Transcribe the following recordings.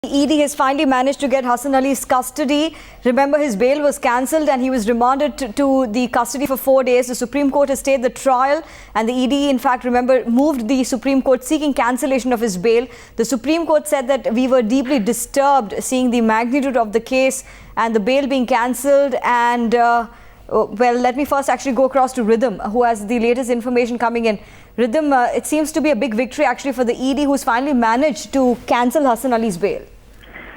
ED has finally managed to get Hassan Ali's custody. Remember, his bail was cancelled and he was remanded to the custody for 4 days. The Supreme Court has stayed the trial, and the ED, in fact, remember, moved the Supreme Court seeking cancellation of his bail. The Supreme Court said that we were deeply disturbed seeing the magnitude of the case and the bail being cancelled. And well, let me first actually go across to Rhythm, who has the latest information coming in. Rhythm, it seems to be a big victory actually for the ED, who's finally managed to cancel Hassan Ali's bail.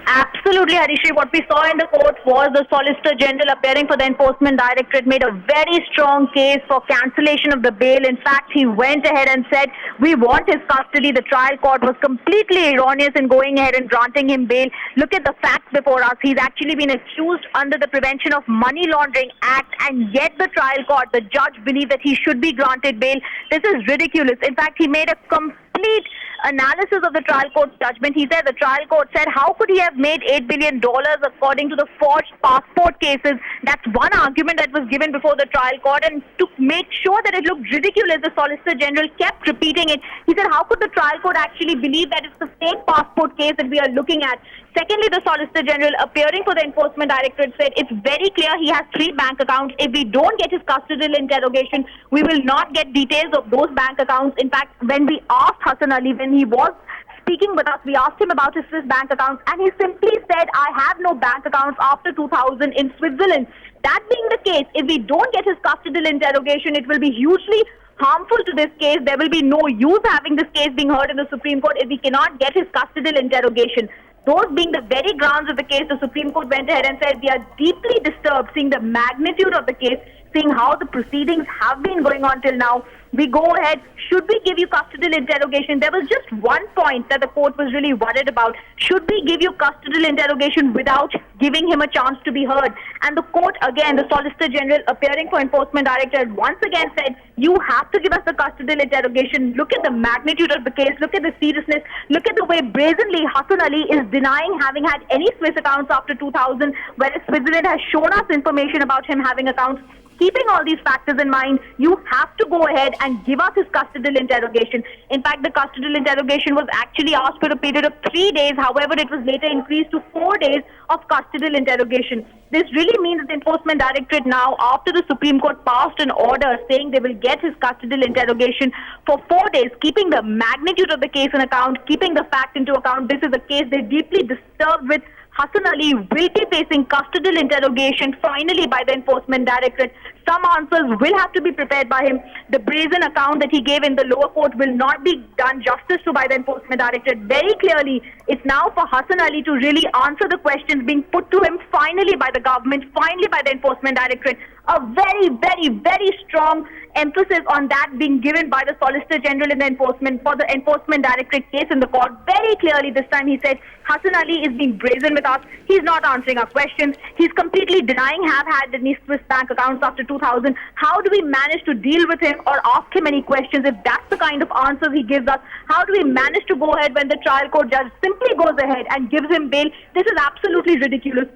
Absolutely, Harishri. What we saw in the court was the Solicitor General appearing for the Enforcement Directorate made a very strong case for cancellation of the bail. In fact, he went ahead and said, we want his custody. The trial court was completely erroneous in going ahead and granting him bail. Look at the facts before us. He's actually been accused under the Prevention of Money Laundering Act, and yet the trial court, the judge, believed that he should be granted bail. This is ridiculous. In fact, he made a complete analysis of the trial court judgment. He said, the trial court said, how could he have made $8 billion according to the forged passport cases? That's one argument that was given before the trial court, and to make sure that it looked ridiculous, the Solicitor General kept repeating it. He said, how could the trial court actually believe that it's the fake passport case that we are looking at? Secondly, the Solicitor General appearing for the Enforcement Directorate said it's very clear he has 3 bank accounts. If we don't get his custodial interrogation, we will not get details of those bank accounts. In fact, when we asked Hassan Ali, when he was speaking with us, we asked him about his Swiss bank accounts, and he simply said, I have no bank accounts after 2000 in Switzerland. That being the case, if we don't get his custodial interrogation, it will be hugely harmful to this case. There will be no use having this case being heard in the Supreme Court if we cannot get his custodial interrogation. Those being the very grounds of the case, the Supreme Court went ahead and said, we are deeply disturbed seeing the magnitude of the case, seeing how the proceedings have been going on till now. We go ahead, should we give you custodial interrogation? There was just one point that the court was really worried about. Should we give you custodial interrogation without giving him a chance to be heard? And the court, again, the Solicitor General appearing for Enforcement Directorate, once again said, you have to give us the custodial interrogation. Look at the magnitude of the case. Look at the seriousness. Look at the way brazenly Hassan Ali is denying having had any Swiss accounts after 2000, whereas Switzerland has shown us information about him having accounts. Keeping all these factors in mind, you have to go ahead and give us his custodial interrogation. In fact, the custodial interrogation was actually asked for a period of 3 days. However, it was later increased to 4 days of custodial interrogation. This really means that the Enforcement Directorate now, after the Supreme Court passed an order saying they will get his custodial interrogation for 4 days, keeping the magnitude of the case in account, keeping the fact into account, this is a case they're deeply disturbed with. Hassan Ali will be facing custodial interrogation finally by the Enforcement Directorate. Some answers will have to be prepared by him. The brazen account that he gave in the lower court will not be done justice to by the Enforcement Directorate. Very clearly, it's now for Hassan Ali to really answer the questions being put to him finally by the government, finally by the Enforcement Directorate. A very, very, very strong emphasis on that being given by the Solicitor General in the Enforcement for the Enforcement Directorate case in the court. Very clearly this time he said, Hassan Ali is being brazen with us. He's not answering our questions. He's completely denying have had any Swiss bank accounts after 2000. How do we manage to deal with him or ask him any questions if that's the kind of answers he gives us? How do we manage to go ahead when the trial court judge simply goes ahead and gives him bail? This is absolutely ridiculous.